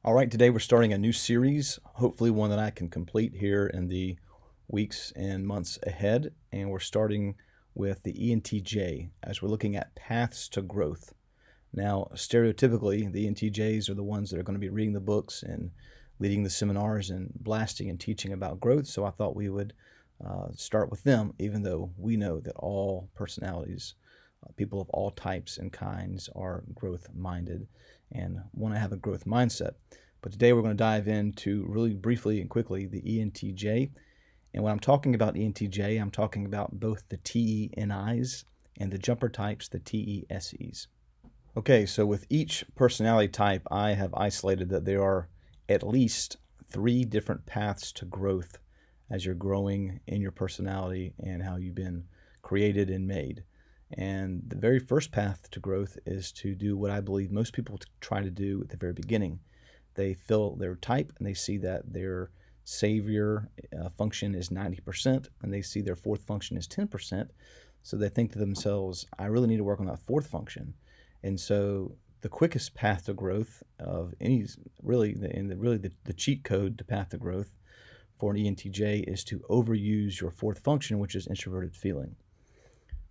All right, today we're starting a new series, hopefully one that I can complete here in the weeks and months ahead. And we're starting with the ENTJ as we're looking at paths to growth. Now, stereotypically, the ENTJs are the ones that are going to be reading the books and leading the seminars and blasting and teaching about growth. So I thought we would start with them, even though we know that all personalities, people of all types and kinds, are growth minded and want to have a growth mindset. But today we're going to dive into really briefly and quickly the ENTJ. And when I'm talking about ENTJ, I'm talking about both the TeNis and the jumper types, the TeSes. Okay, so with each personality type, I have isolated that there are at least 3 different paths to growth as you're growing in your personality and how you've been created and made. And the very first path to growth is to do what I believe most people try to do at the very beginning. They fill their type and they see that their savior function is 90% and they see their fourth function is 10%. So they think to themselves, I really need to work on that fourth function. And so the quickest path to growth of any, the cheat code to path to growth for an ENTJ is to overuse your fourth function, which is introverted feeling.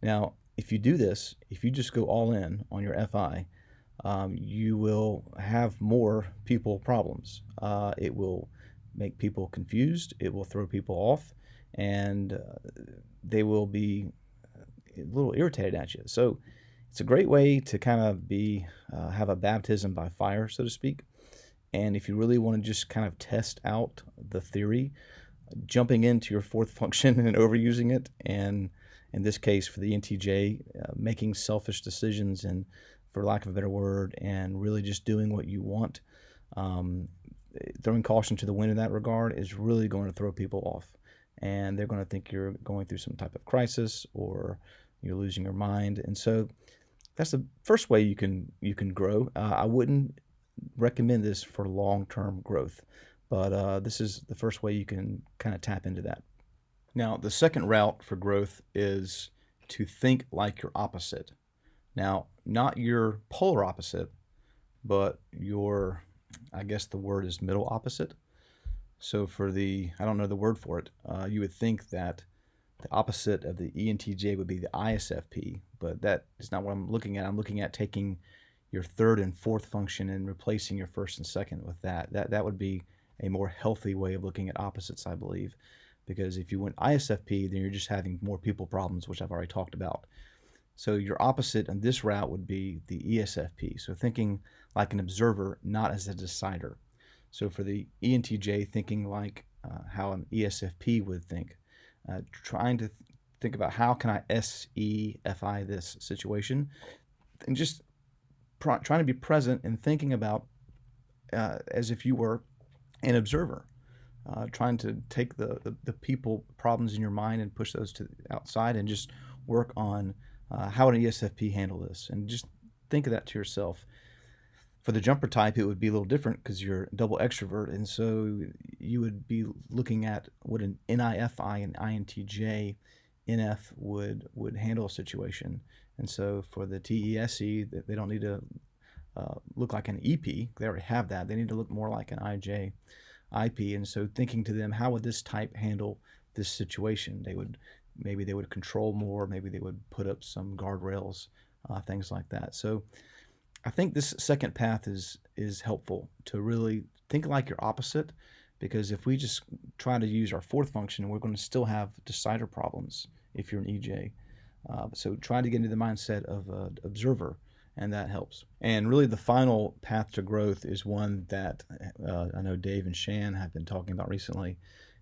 Now, if you do this, if you just go all in on your FI, you will have more people problems. It will make people confused. It will throw people off, and they will be a little irritated at you. So it's a great way to kind of have a baptism by fire, so to speak. And if you really want to just kind of test out the theory, jumping into your fourth function and overusing it, and in this case for the ENTJ, making selfish decisions and, for lack of a better word, and really just doing what you want, throwing caution to the wind in that regard is really going to throw people off. And they're going to think you're going through some type of crisis or you're losing your mind. And so that's the first way you can grow. I wouldn't recommend this for long-term growth, but this is the first way you can kind of tap into that. Now, the second route for growth is to think like your opposite. Now, not your polar opposite, but your, I guess the word is middle opposite. So I don't know the word for it, you would think that the opposite of the ENTJ would be the ISFP, but that is not what I'm looking at. I'm looking at taking your third and fourth function and replacing your first and second with that. That would be a more healthy way of looking at opposites, I believe. Because if you went ISFP, then you're just having more people problems, which I've already talked about. So your opposite on this route would be the ESFP. So thinking like an observer, not as a decider. So for the ENTJ, thinking like how an ESFP would think, trying to think about how can I SEFI this situation, and just trying to be present and thinking about as if you were an observer. Trying to take the people problems in your mind and push those to the outside and just work on how would an ESFP handle this, and just think of that to yourself. For the jumper type, it would be a little different because you're double extrovert, and so you would be looking at what an NIFI and INTJ NF would handle a situation. And so for the TESE, they don't need to look like an EP. They already have that. They need to look more like an IJ. IP, and so thinking to them, how would this type handle this situation? Maybe they would control more, maybe they would put up some guardrails, things like that. So I think this second path is helpful to really think like your opposite, because if we just try to use our fourth function, we're going to still have decider problems if you're an EJ. So try to get into the mindset of an observer, and that helps. And really the final path to growth is one that I know Dave and Shan have been talking about recently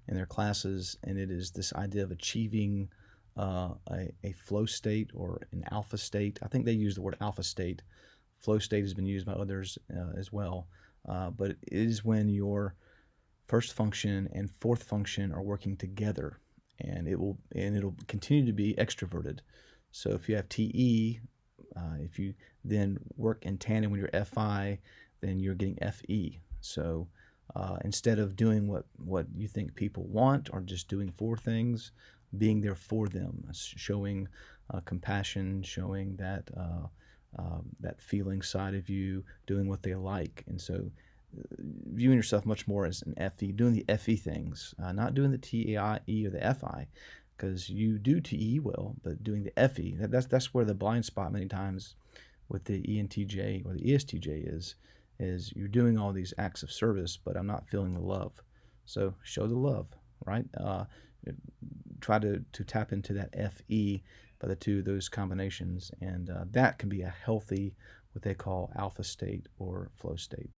in their classes, and it is this idea of achieving a flow state or an alpha state. I think they use the word alpha state. Flow state has been used by others as well, but it is when your first function and fourth function are working together, and it'll continue to be extroverted. So if you have TE, if you then work in tandem with your FI, then you're getting FE. So instead of doing what you think people want or just doing for things, being there for them, showing compassion, showing that feeling side of you, doing what they like. And so viewing yourself much more as an FE, doing the FE things, not doing the TEI or the FI, because you do TE well, but doing the FE, that's where the blind spot many times with the ENTJ or the ESTJ is you're doing all these acts of service, but I'm not feeling the love. So show the love, right? Try to tap into that FE by the two of those combinations, and that can be a healthy, what they call alpha state or flow state.